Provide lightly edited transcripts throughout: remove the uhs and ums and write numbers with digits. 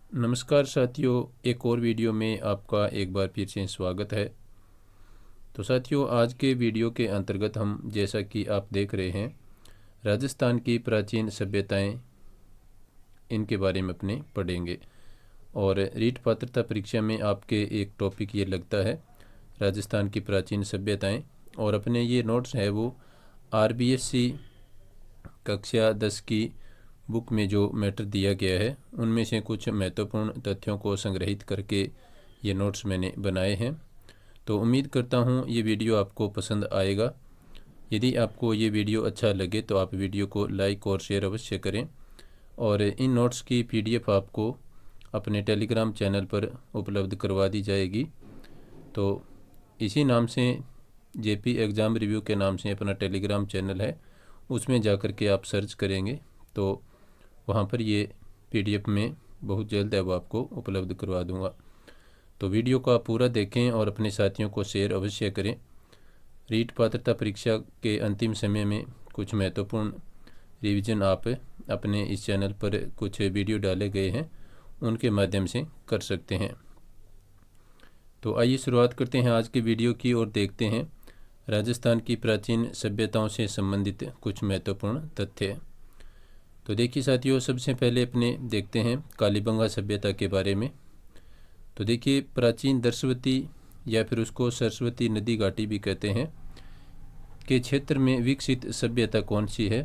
नमस्कार साथियों, एक और वीडियो में आपका एक बार फिर से स्वागत है। तो साथियों, आज के वीडियो के अंतर्गत हम, जैसा कि आप देख रहे हैं, राजस्थान की प्राचीन सभ्यताएं, इनके बारे में अपने पढ़ेंगे। और रीट पात्रता परीक्षा में आपके एक टॉपिक ये लगता है, राजस्थान की प्राचीन सभ्यताएं। और अपने ये नोट्स है वो RBSC कक्षा 10 की बुक में जो मैटर दिया गया है उनमें से कुछ महत्वपूर्ण तथ्यों को संग्रहित करके ये नोट्स मैंने बनाए हैं। तो उम्मीद करता हूँ ये वीडियो आपको पसंद आएगा। यदि आपको ये वीडियो अच्छा लगे तो आप वीडियो को लाइक और शेयर अवश्य करें। और इन नोट्स की PDF आपको अपने टेलीग्राम चैनल पर उपलब्ध करवा दी जाएगी। तो इसी नाम से JP एग्ज़ाम रिव्यू के नाम से अपना टेलीग्राम चैनल है, उसमें जाकर के आप सर्च करेंगे तो वहाँ पर ये PDF में बहुत जल्द है वो आपको उपलब्ध करवा दूँगा। तो वीडियो को आप पूरा देखें और अपने साथियों को शेयर अवश्य करें। रीट पात्रता परीक्षा के अंतिम समय में कुछ महत्वपूर्ण रिवीजन आप अपने इस चैनल पर कुछ वीडियो डाले गए हैं उनके माध्यम से कर सकते हैं। तो आइए शुरुआत करते हैं आज की वीडियो की और देखते हैं राजस्थान की प्राचीन सभ्यताओं से संबंधित कुछ महत्वपूर्ण तथ्य। तो देखिए साथियों, सबसे पहले अपने देखते हैं कालीबंगा सभ्यता के बारे में। तो देखिए, प्राचीन दर्शवती या फिर उसको सरस्वती नदी घाटी भी कहते हैं के क्षेत्र में विकसित सभ्यता कौन सी है।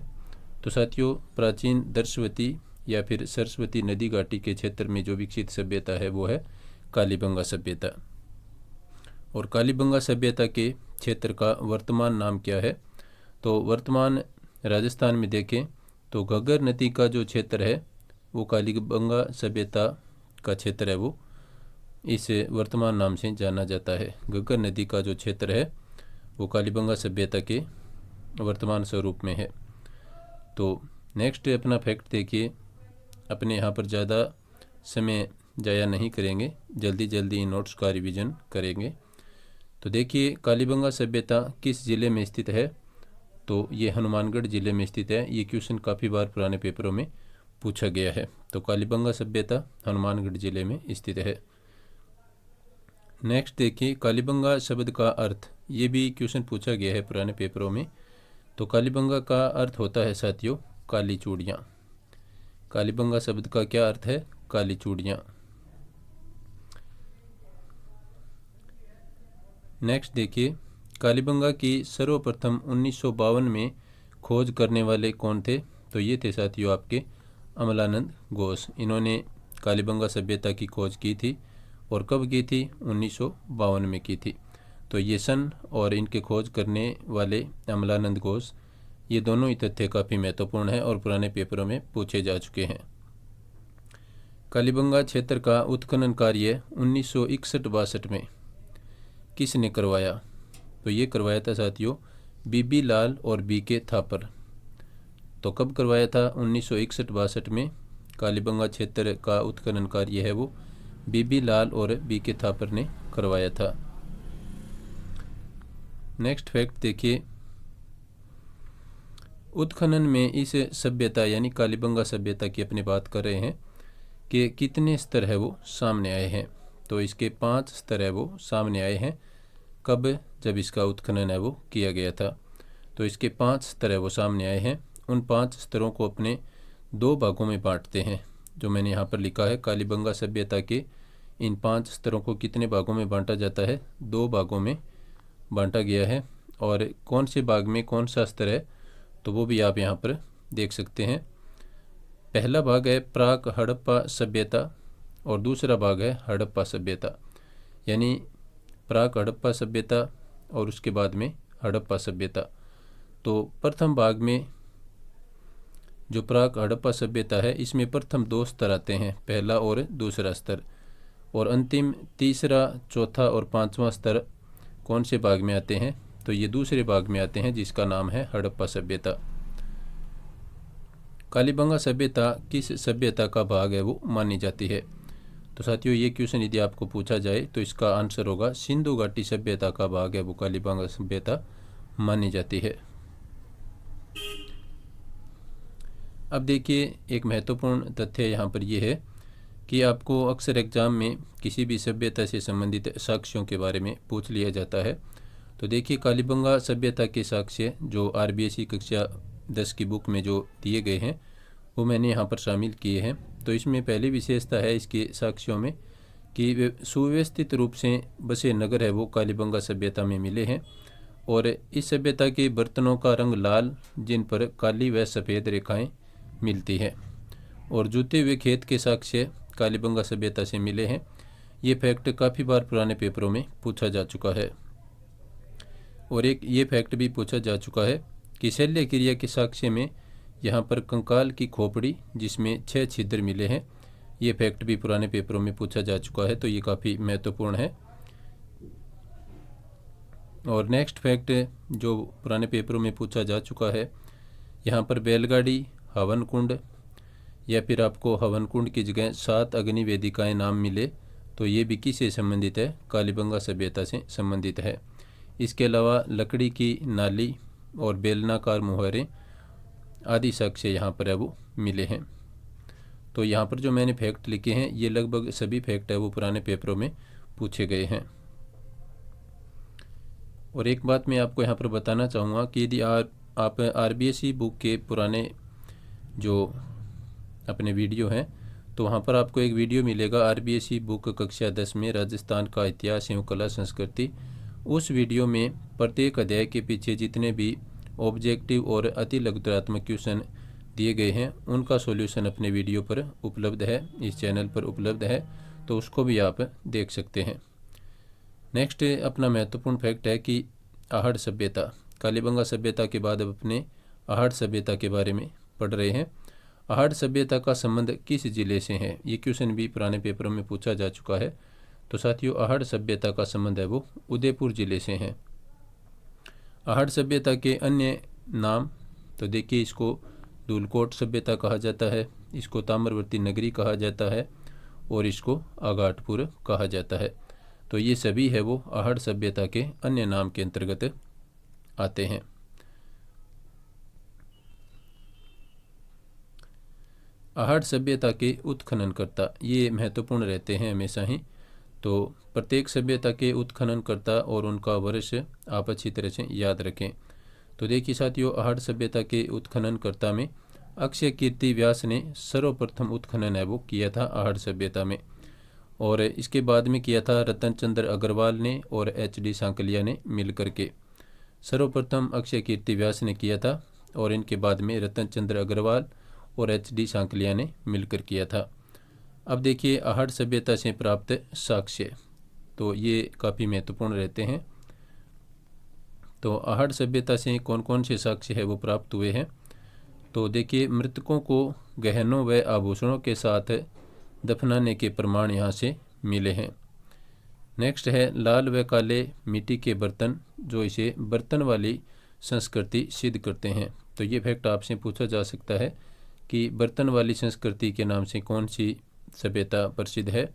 तो साथियों, प्राचीन दर्शवती या फिर सरस्वती नदी घाटी के क्षेत्र में जो विकसित सभ्यता है वो है कालीबंगा सभ्यता। और कालीबंगा सभ्यता के क्षेत्र का वर्तमान नाम क्या है? तो वर्तमान राजस्थान में देखें तो घग्गर नदी का जो क्षेत्र है वो कालीबंगा सभ्यता का क्षेत्र है, वो इस वर्तमान नाम से जाना जाता है। घग्गर नदी का जो क्षेत्र है वो कालीबंगा सभ्यता के वर्तमान स्वरूप में है। तो नेक्स्ट अपना फैक्ट देखिए, अपने यहाँ पर ज़्यादा समय जाया नहीं करेंगे, जल्दी जल्दी इन नोट्स का रिवीजन करेंगे। तो देखिए, कालीबंगा सभ्यता किस ज़िले में स्थित है? तो ये हनुमानगढ़ ज़िले में स्थित है। ये क्वेश्चन काफ़ी बार पुराने पेपरों में पूछा गया है। तो कालीबंगा सभ्यता हनुमानगढ़ ज़िले में स्थित है। नेक्स्ट देखिए, कालीबंगा शब्द का अर्थ, ये भी क्वेश्चन पूछा गया है पुराने पेपरों में। तो कालीबंगा का अर्थ होता है साथियों काली चूड़ियाँ। कालीबंगा शब्द का क्या अर्थ है? काली चूड़ियाँ। नेक्स्ट देखिए, कालीबंगा की सर्वप्रथम 1952 में खोज करने वाले कौन थे? तो ये थे साथियों आपके अमलानंद घोष। इन्होंने कालीबंगा सभ्यता की खोज की थी। और कब की थी? 1952 में की थी। तो ये सन और इनके खोज करने वाले अमलानंद घोष, ये दोनों ही तथ्य काफ़ी महत्वपूर्ण है और पुराने पेपरों में पूछे जा चुके हैं। कालीबंगा क्षेत्र का उत्खनन कार्य 1961-62 में किसने करवाया? तो ये करवाया था साथियों BB लाल और BK थापर। तो कब करवाया था? 1961-62 में कालीबंगा क्षेत्र का उत्खनन कार्य है वो BB लाल और BK थापर ने करवाया था। नेक्स्ट फैक्ट देखिए, उत्खनन में इस सभ्यता यानी कालीबंगा सभ्यता की अपनी बात कर रहे हैं कि कितने स्तर है वो सामने आए हैं। तो इसके 5 स्तर है वो सामने आए हैं। कब? जब इसका उत्खनन है वो किया गया था। तो इसके 5 स्तर है वो सामने आए हैं। उन 5 स्तरों को अपने 2 भागों में बांटते हैं, जो मैंने यहाँ पर लिखा है। कालीबंगा सभ्यता के इन 5 स्तरों को कितने भागों में बांटा जाता है? 2 भागों में बांटा गया है। और कौन से भाग में कौन सा स्तर है तो वो भी आप यहाँ पर देख सकते हैं। पहला भाग है प्राक हड़प्पा सभ्यता और दूसरा भाग है हड़प्पा सभ्यता, यानी प्राक हड़प्पा सभ्यता और उसके बाद में हड़प्पा सभ्यता। तो प्रथम भाग में जो प्राक हड़प्पा सभ्यता है इसमें प्रथम 2 स्तर आते हैं, पहला और दूसरा स्तर। और अंतिम तीसरा, चौथा और 5वां स्तर कौन से भाग में आते हैं? तो ये दूसरे भाग में आते हैं जिसका नाम है हड़प्पा सभ्यता। कालीबंगा सभ्यता किस सभ्यता का भाग है वो मानी जाती है? तो साथियों, ये क्वेश्चन यदि आपको पूछा जाए तो इसका आंसर होगा सिंधु घाटी सभ्यता का भाग है वो कालीबंगा सभ्यता मानी जाती है। अब देखिए, एक महत्वपूर्ण तथ्य यहाँ पर यह है कि आपको अक्सर एग्ज़ाम में किसी भी सभ्यता से संबंधित साक्ष्यों के बारे में पूछ लिया जाता है। तो देखिए, कालीबंगा सभ्यता के साक्ष्य जो RBSE कक्षा 10 की बुक में जो दिए गए हैं वो मैंने यहाँ पर शामिल किए हैं। तो इसमें पहली विशेषता है इसके साक्ष्यों में कि वे सुव्यवस्थित रूप से बसे नगर है वो कालीबंगा सभ्यता में मिले हैं, और इस सभ्यता के बर्तनों का रंग लाल जिन पर काली व सफ़ेद रेखाएं मिलती हैं, और जूते हुए खेत के साक्ष्य कालीबंगा सभ्यता से मिले हैं। ये फैक्ट काफ़ी बार पुराने पेपरों में पूछा जा चुका है। और एक ये फैक्ट भी पूछा जा चुका है कि शल्य क्रिया के साक्ष्य में यहाँ पर कंकाल की खोपड़ी जिसमें 6 छिद्र मिले हैं, ये फैक्ट भी पुराने पेपरों में पूछा जा चुका है। तो ये काफ़ी महत्वपूर्ण है। और नेक्स्ट फैक्ट जो पुराने पेपरों में पूछा जा चुका है, यहाँ पर बैलगाड़ी, हवन कुंड, या फिर आपको हवन कुंड की जगह 7 अग्नि वेदिकाएँ नाम मिले, तो ये भी किससे संबंधित है? कालीबंगा सभ्यता से संबंधित है। इसके अलावा लकड़ी की नाली और बेलनाकार मुहारे आदि साक्ष्य यहाँ पर है वो मिले हैं। तो यहाँ पर जो मैंने फैक्ट लिखे हैं ये लगभग सभी फैक्ट है वो पुराने पेपरों में पूछे गए हैं। और एक बात मैं आपको यहाँ पर बताना चाहूँगा कि यदि आप RBSE बुक के पुराने जो अपने वीडियो हैं तो वहाँ पर आपको एक वीडियो मिलेगा RBSE बुक कक्षा 10 में राजस्थान का इतिहास एवं कला संस्कृति। उस वीडियो में प्रत्येक अध्याय के पीछे जितने भी ऑब्जेक्टिव और अति लघुतरात्मक क्वेश्चन दिए गए हैं उनका सॉल्यूशन अपने वीडियो पर उपलब्ध है, इस चैनल पर उपलब्ध है, तो उसको भी आप देख सकते हैं। नेक्स्ट अपना महत्वपूर्ण फैक्ट है कि आहड़ सभ्यता, कालीबंगा सभ्यता के बाद अब अपने आहड़ सभ्यता के बारे में पढ़ रहे हैं। आहड़ सभ्यता का संबंध किस जिले से है? ये क्वेश्चन भी पुराने पेपरों में पूछा जा चुका है। तो साथियों, आहड़ सभ्यता का संबंध है वो उदयपुर जिले से है। आहड़ सभ्यता के अन्य नाम तो देखिए, इसको धूलकोट सभ्यता कहा जाता है, इसको ताम्रवर्ती नगरी कहा जाता है, और इसको आगाटपुर कहा जाता है। तो ये सभी है वो आहड़ सभ्यता के अन्य नाम के अंतर्गत आते हैं। आहड़ सभ्यता के उत्खननकर्ता ये महत्वपूर्ण रहते हैं हमेशा ही। तो प्रत्येक सभ्यता के उत्खननकर्ता और उनका वर्ष आप अच्छी तरह से याद रखें। तो देखिए साथियों, आहड़ सभ्यता के उत्खननकर्ता में अक्षय कीर्ति व्यास ने सर्वप्रथम उत्खनन है वो किया था आहड़ सभ्यता में, और इसके बाद में किया था रतन चंद्र अग्रवाल ने और HD सांकलिया ने मिलकर के। सर्वप्रथम अक्षय कीर्ति व्यास ने किया था और इनके बाद में रतन चंद्र अग्रवाल और HD सांकलिया ने मिलकर किया था। अब देखिए, आहड़ सभ्यता से प्राप्त साक्ष्य तो ये काफ़ी महत्वपूर्ण रहते हैं। तो आहड़ सभ्यता से कौन कौन से साक्ष्य है वो प्राप्त हुए हैं? तो देखिए, मृतकों को गहनों व आभूषणों के साथ दफनाने के प्रमाण यहाँ से मिले हैं। नेक्स्ट है लाल व काले मिट्टी के बर्तन, जो इसे बर्तन वाली संस्कृति सिद्ध करते हैं। तो ये फैक्ट आपसे पूछा जा सकता है कि बर्तन वाली संस्कृति के नाम से कौन सी सभ्यता प्रसिद्ध है?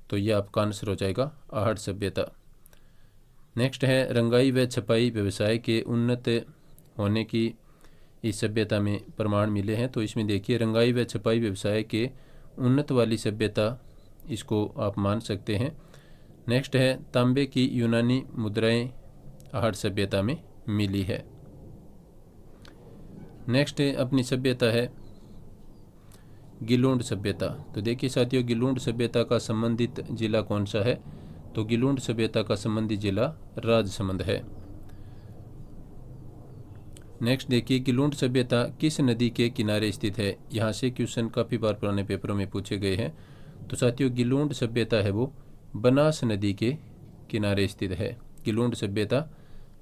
तो ये आपका आंसर हो जाएगा आहड़ सभ्यता। नेक्स्ट है रंगाई व छपाई व्यवसाय के उन्नत होने की इस सभ्यता में प्रमाण मिले हैं। तो इसमें देखिए, रंगाई व छपाई व्यवसाय के उन्नत वाली सभ्यता, इसको आप मान सकते हैं। नेक्स्ट है तांबे की यूनानी मुद्राएं आहड़ सभ्यता में मिली है। नेक्स्ट अपनी सभ्यता है गिलूंड सभ्यता। तो देखिए साथियों, गिलूंड सभ्यता का संबंधित जिला कौन सा है? तो गिलूंड सभ्यता का संबंधित जिला राजसमंद है। नेक्स्ट देखिए, गिलूंड सभ्यता किस नदी के किनारे स्थित है? यहाँ से क्वेश्चन काफ़ी बार पुराने पेपरों में पूछे गए हैं। तो साथियों, गिलूंड सभ्यता है वो बनास नदी के किनारे स्थित है। गिलूंड सभ्यता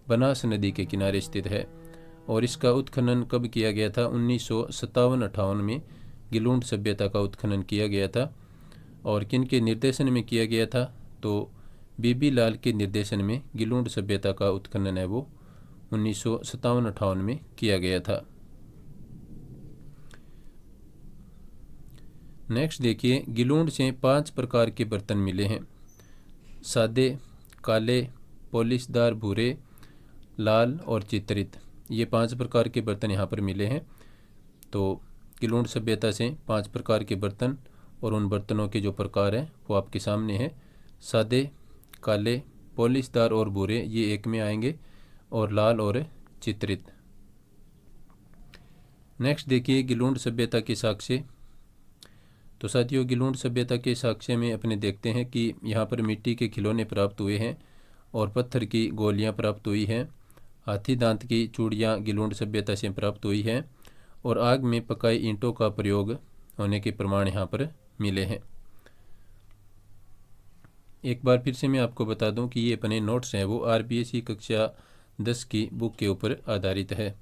बनास नदी के किनारे स्थित है, और इसका उत्खनन कब किया गया था? 1957-58 में गिलूंड सभ्यता का उत्खनन किया गया था। और किन के निर्देशन में किया गया था? तो बीबी लाल के निर्देशन में गिलूंड सभ्यता का उत्खनन है वो 1957-58 में किया गया था। नेक्स्ट देखिए, गिलूंड से 5 प्रकार के बर्तन मिले हैं। सादे, काले, पॉलिशदार, भूरे, लाल और चित्रित। ये 5 प्रकार के बर्तन यहाँ पर मिले हैं। तो गिलूंड सभ्यता से 5 प्रकार के बर्तन और उन बर्तनों के जो प्रकार हैं वो आपके सामने हैं। सादे, काले, पॉलिशदार और भूरे ये एक में आएंगे, और लाल और चित्रित। नेक्स्ट देखिए गिलूंड सभ्यता के साक्ष्य। तो साथियों गिलूंड सभ्यता के साक्ष्य में अपने देखते हैं कि यहाँ पर मिट्टी के खिलौने प्राप्त हुए हैं और पत्थर की गोलियाँ प्राप्त हुई हैं। हाथी दांत की चूड़ियाँ गिलूंड सभ्यता से प्राप्त हुई हैं, और आग में पकाई ईंटों का प्रयोग होने के प्रमाण यहाँ पर मिले हैं। एक बार फिर से मैं आपको बता दूं कि ये अपने नोट्स हैं वो RBSE कक्षा 10 की बुक के ऊपर आधारित है।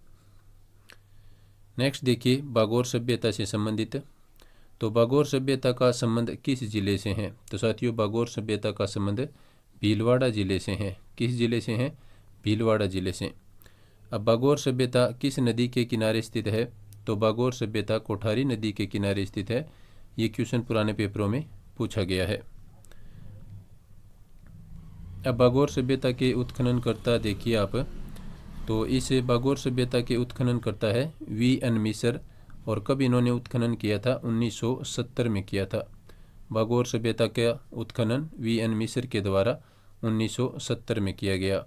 नेक्स्ट देखिए बागोर सभ्यता से संबंधित। तो बागोर सभ्यता का संबंध किस जिले से है? तो साथियों बागोर सभ्यता का संबंध भीलवाड़ा जिले से है। किस जिले से है? भीलवाड़ा जिले से। अब बागोर सभ्यता किस नदी के किनारे स्थित है? तो बागोर सभ्यता कोठारी नदी के किनारे स्थित है। ये क्वेश्चन पुराने पेपरों में पूछा गया है। अब बागोर सभ्यता के उत्खननकर्ता देखिए आप। तो इस बागोर सभ्यता के उत्खननकर्ता है VN मिसर, और कब इन्होंने उत्खनन किया था? 1970 में किया था। बागोर सभ्यता का उत्खनन VN मिसर के द्वारा 1970 में किया गया।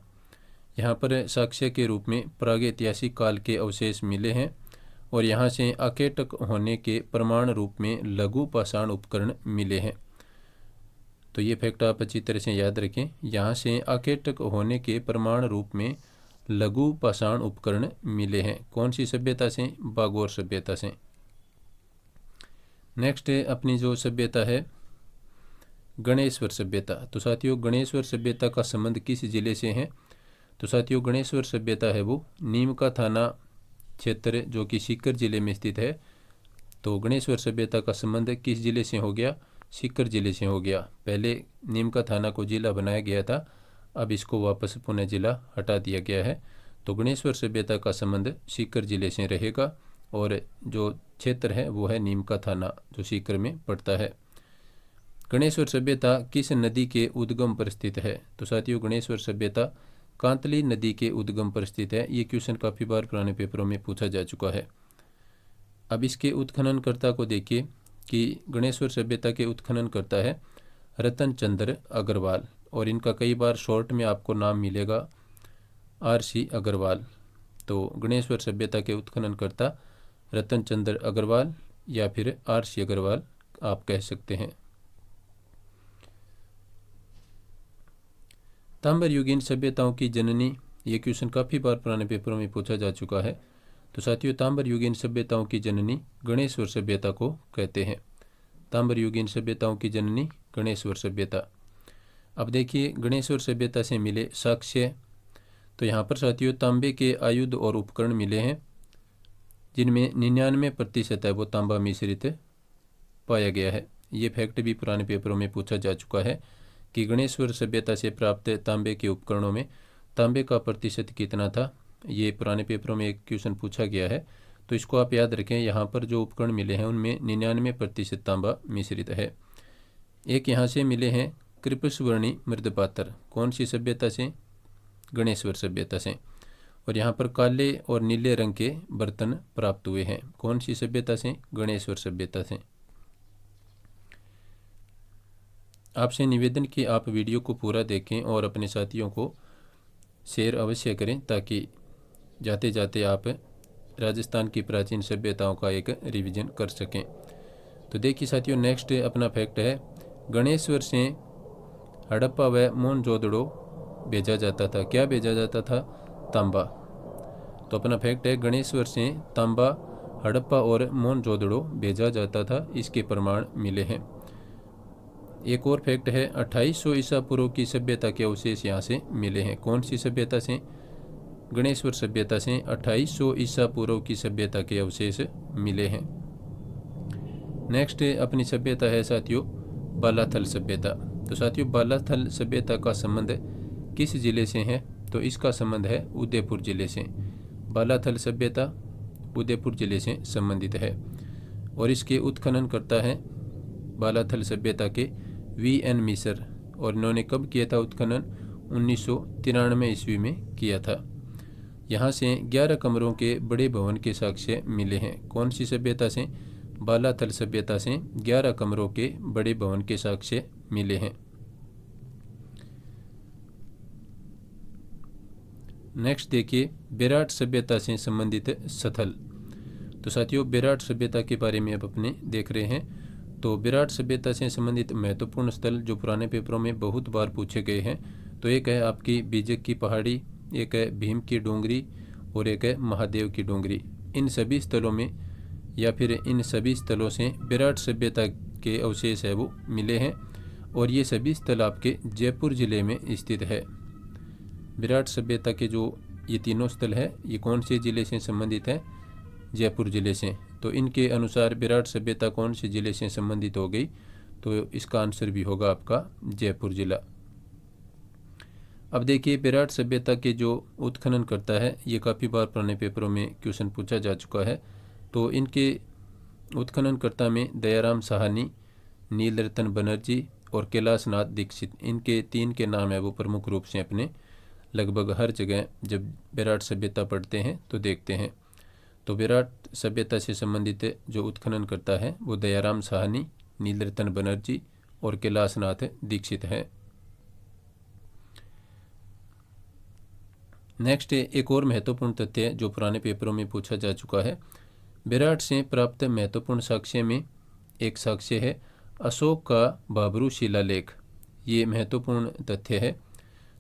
यहाँ पर साक्ष्य के रूप में प्रागैतिहासिक काल के अवशेष मिले हैं, और यहाँ से आकेटक होने के प्रमाण रूप में लघु पाषाण उपकरण मिले हैं। तो ये फैक्ट आप अच्छी तरह से याद रखें। यहाँ से आकेटक होने के प्रमाण रूप में लघु पाषाण उपकरण मिले हैं। कौन सी सभ्यता से? बागोर सभ्यता से। नेक्स्ट है अपनी जो सभ्यता है गणेश्वर सभ्यता। तो साथियों गणेश्वर सभ्यता का संबंध किस जिले से है? तो साथियों गणेश्वर सभ्यता है वो नीमका थाना क्षेत्र जो कि सीकर जिले में स्थित है। तो गणेश्वर सभ्यता का संबंध किस जिले से हो गया? सीकर जिले से हो गया। पहले नीमका थाना को जिला बनाया गया था, अब इसको वापस पुणे जिला हटा दिया गया है। तो गणेश्वर सभ्यता का संबंध सीकर जिले से रहेगा, और जो क्षेत्र है वो है नीमका थाना जो सीकर में पड़ता है। गणेश्वर सभ्यता किस नदी के उद्गम पर स्थित है? तो साथियों गणेश्वर सभ्यता कांतली नदी के उद्गम पर स्थित है। ये क्वेश्चन काफ़ी बार पुराने पेपरों में पूछा जा चुका है। अब इसके उत्खननकर्ता को देखिए कि गणेश्वर सभ्यता के उत्खननकर्ता है रतन चंद्र अग्रवाल, और इनका कई बार शॉर्ट में आपको नाम मिलेगा RC अग्रवाल। तो गणेश्वर सभ्यता के उत्खननकर्ता रतन चंद्र अग्रवाल या फिर RC अग्रवाल आप कह सकते हैं। तांबर युगीन सभ्यताओं की जननी, ये क्वेश्चन काफ़ी बार पुराने पेपरों में पूछा जा चुका है। तो साथियों तांबर युगीन सभ्यताओं की जननी गणेश्वर सभ्यता को कहते हैं। तांबर युगीन सभ्यताओं की जननी गणेश्वर सभ्यता। अब देखिए गणेश्वर सभ्यता से मिले साक्ष्य। तो यहाँ पर साथियों तांबे के आयुध और उपकरण मिले हैं, जिनमें 99% है वो तांबा मिश्रित पाया गया है। ये फैक्ट भी पुराने पेपरों में पूछा जा चुका है कि गणेश्वर सभ्यता से प्राप्त तांबे के उपकरणों में तांबे का प्रतिशत कितना था। ये पुराने पेपरों में एक क्वेश्चन पूछा गया है, तो इसको आप याद रखें। यहाँ पर जो उपकरण मिले हैं उनमें 99% तांबा मिश्रित है। एक यहाँ से मिले हैं कृपस्वर्णी मृदपात्र। कौन सी सभ्यता से? गणेश्वर सभ्यता से। और यहाँ पर काले और नीले रंग के बर्तन प्राप्त हुए हैं। कौन सी सभ्यता से? गणेश्वर सभ्यता से। आपसे निवेदन कि आप वीडियो को पूरा देखें और अपने साथियों को शेयर अवश्य करें, ताकि जाते जाते आप राजस्थान की प्राचीन सभ्यताओं का एक रिवीजन कर सकें। तो देखिए साथियों नेक्स्ट अपना फैक्ट है गणेश्वर से हड़प्पा व मोहनजोदड़ो भेजा जाता था। क्या भेजा जाता था? तांबा। तो अपना फैक्ट है गणेश्वर से तांबा हड़प्पा और मोहनजोदड़ो भेजा जाता था। इसके प्रमाण मिले हैं। एक और फैक्ट है 2800 ईसा पूर्व की सभ्यता के अवशेष यहाँ से मिले हैं। कौन सी सभ्यता से? गणेश्वर सभ्यता से 2800 ईसा पूर्व की सभ्यता के अवशेष मिले हैं। नेक्स्ट अपनी सभ्यता है साथियों बालाथल सभ्यता। तो साथियों बालाथल सभ्यता का संबंध किस जिले से है? तो इसका संबंध है उदयपुर जिले से। बालाथल सभ्यता उदयपुर जिले से संबंधित है, और इसके उत्खनन करता है बालाथल सभ्यता के VN मिसर, और इन्होंने कब किया था उत्खनन? 1993 ईस्वी में किया था। यहाँ से 11 कमरों के बड़े भवन के साक्ष्य मिले हैं। कौन सी सभ्यता से? बालाथल सभ्यता से 11 कमरों के बड़े भवन के साक्ष्य मिले हैं। नेक्स्ट देखिए विराट सभ्यता से संबंधित स्थल। तो साथियों विराट सभ्यता के बारे में अब अपने देख रहे हैं। तो विराट सभ्यता से संबंधित महत्वपूर्ण स्थल जो पुराने पेपरों में बहुत बार पूछे गए हैं, तो एक है आपकी बीजक की पहाड़ी, एक है भीम की डोंगरी और एक है महादेव की डोंगरी। इन सभी स्थलों में या फिर इन सभी स्थलों से विराट सभ्यता के अवशेष है वो मिले हैं और ये सभी स्थल आपके जयपुर ज़िले में स्थित है। विराट सभ्यता के जो ये तीनों स्थल है ये कौन से ज़िले से संबंधित है? जयपुर ज़िले से। तो इनके अनुसार विराट सभ्यता कौन से ज़िले से संबंधित हो गई? तो इसका आंसर भी होगा आपका जयपुर ज़िला। अब देखिए विराट सभ्यता के जो उत्खनन करता है ये काफ़ी बार पुराने पेपरों में क्वेश्चन पूछा जा चुका है। तो इनके उत्खननकर्ता में दयाराम साहनी, नीलरतन बनर्जी और कैलाशनाथ दीक्षित, इनके 3 के नाम है वो प्रमुख रूप से अपने लगभग हर जगह जब विराट सभ्यता पढ़ते हैं तो देखते हैं। तो विराट सभ्यता से संबंधित जो उत्खनन करता है वो दयाराम साहनी, नीलरतन बनर्जी और कैलाशनाथ दीक्षित है। नेक्स्ट एक और महत्वपूर्ण तथ्य जो पुराने पेपरों में पूछा जा चुका है। विराट से प्राप्त महत्वपूर्ण साक्ष्य में एक साक्ष्य है अशोक का बाबरू शिलालेख। ये महत्वपूर्ण तथ्य है।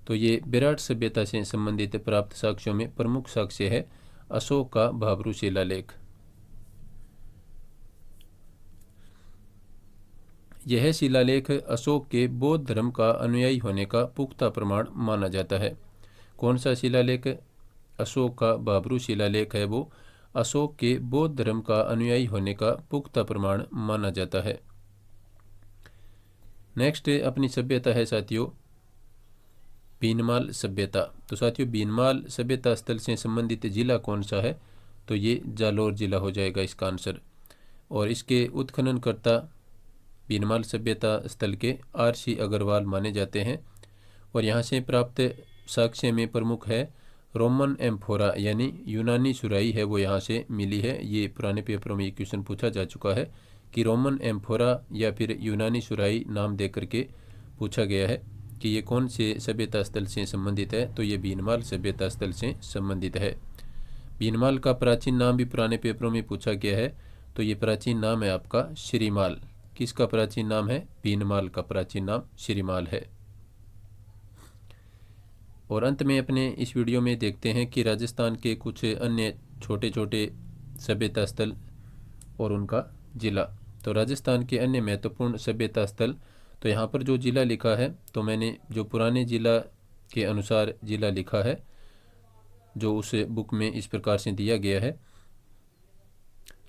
तो ये विराट सभ्यता से संबंधित प्राप्त साक्ष्यों में प्रमुख साक्ष्य है अशोक का बाबरू शिलालेख। यह शिलालेख अशोक के बौद्ध धर्म का अनुयायी होने का पुख्ता प्रमाण माना जाता है। कौन सा शिलालेख? अशोक का बाबरू शिलालेख है वो अशोक के बौद्ध धर्म का अनुयायी होने का पुख्ता प्रमाण माना जाता है। नेक्स्ट अपनी सभ्यता है साथियों बीनमाल सभ्यता। तो साथियों बीनमाल सभ्यता स्थल से संबंधित जिला कौन सा है? तो ये जालौर जिला हो जाएगा इसका आंसर। और इसके उत्खननकर्ता बीनमाल सभ्यता स्थल के RC अग्रवाल माने जाते हैं। और यहाँ से प्राप्त साक्ष्य में प्रमुख है रोमन एम्फोरा यानी यूनानी सुराही है वो यहाँ से मिली है। ये पुराने पेपरों में ये क्वेश्चन पूछा जा चुका है कि रोमन एम्फोरा या फिर यूनानी सुराही नाम दे करके पूछा गया है कि ये कौन से सभ्यता स्थल से संबंधित है। तो ये बीनमाल सभ्यता स्थल से संबंधित है। बीनमाल का प्राचीन नाम भी पुराने पेपरों में पूछा गया है। तो ये प्राचीन नाम है आपका श्रीमाल। किसका प्राचीन नाम है? बीनमाल का प्राचीन नाम श्रीमाल है। और अंत में अपने इस वीडियो में देखते हैं कि राजस्थान के कुछ अन्य छोटे छोटे सभ्यता स्थल और उनका ज़िला। तो राजस्थान के अन्य महत्वपूर्ण सभ्यता स्थल, तो यहाँ पर जो ज़िला लिखा है तो मैंने जो पुराने ज़िला के अनुसार ज़िला लिखा है जो उस बुक में इस प्रकार से दिया गया है।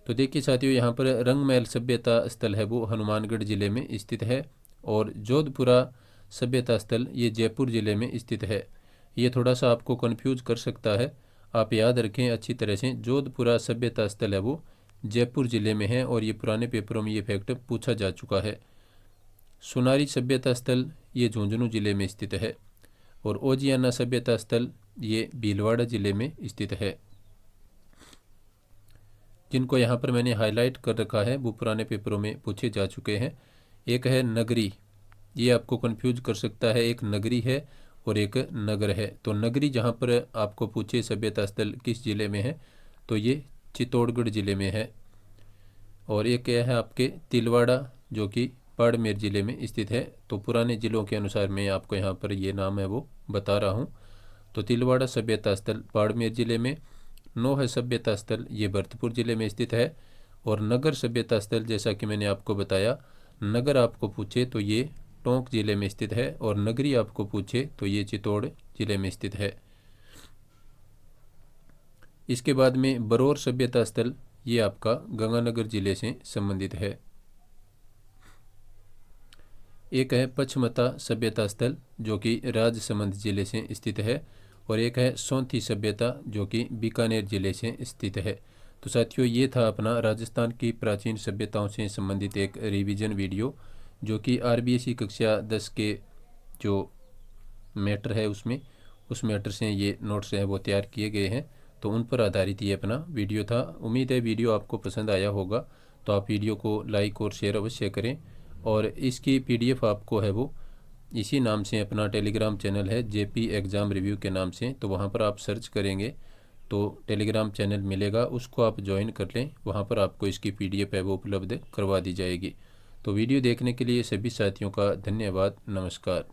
तो देखिए साथियों यहाँ पर रंगमहल सभ्यता स्थल है वो हनुमानगढ़ ज़िले में स्थित है और जोधपुरा सभ्यता स्थल ये जयपुर ज़िले में स्थित है। ये थोड़ा सा आपको कंफ्यूज कर सकता है, आप याद रखें अच्छी तरह से। जोधपुरा सभ्यता स्थल है वो जयपुर ज़िले में है और ये पुराने पेपरों में ये फैक्ट पूछा जा चुका है। सोनारी सभ्यता स्थल ये झुंझुनू ज़िले में स्थित है और ओजियाना सभ्यता स्थल ये भीलवाड़ा ज़िले में स्थित है। जिनको यहाँ पर मैंने हाईलाइट कर रखा है वो पुराने पेपरों में पूछे जा चुके हैं। एक है नगरी, ये आपको कंफ्यूज कर सकता है, एक नगरी है और एक नगर है। तो नगरी जहाँ पर आपको पूछे सभ्यता स्थल किस ज़िले में है तो ये चित्तौड़गढ़ ज़िले में है। और एक है आपके तिलवाड़ा जो कि बाड़मेर ज़िले में स्थित है। तो पुराने ज़िलों के अनुसार मैं आपको यहाँ पर ये नाम है वो बता रहा हूँ। तो तिलवाड़ा सभ्यता स्थल बाड़मेर ज़िले में, नौह सभ्यता स्थल ये भरतपुर ज़िले में स्थित है और नगर सभ्यता स्थल जैसा कि मैंने आपको बताया, नगर आपको पूछे तो ये टोंक ज़िले में स्थित है और नगरी आपको पूछे तो ये चित्तौड़ ज़िले में स्थित है। इसके बाद में बरौर सभ्यता स्थल ये आपका गंगानगर ज़िले से संबंधित है। एक है पचमता सभ्यता स्थल जो कि राजसमंद ज़िले से स्थित है और एक है सोंथी सभ्यता जो कि बीकानेर ज़िले से स्थित है। तो साथियों ये था अपना राजस्थान की प्राचीन सभ्यताओं से संबंधित एक रिवीजन वीडियो जो कि RBSE कक्षा 10 के जो मैटर है उस मैटर से ये नोट्स हैं वो तैयार किए गए हैं। तो उन पर आधारित ये अपना वीडियो था। उम्मीद है वीडियो आपको पसंद आया होगा। तो आप वीडियो को लाइक और शेयर अवश्य करें। और इसकी PDF आपको है वो इसी नाम से अपना टेलीग्राम चैनल है JP एग्ज़ाम रिव्यू के नाम से, तो वहाँ पर आप सर्च करेंगे तो टेलीग्राम चैनल मिलेगा, उसको आप ज्वाइन कर लें। वहाँ पर आपको इसकी PDF है वो उपलब्ध करवा दी जाएगी। तो वीडियो देखने के लिए सभी साथियों का धन्यवाद। नमस्कार।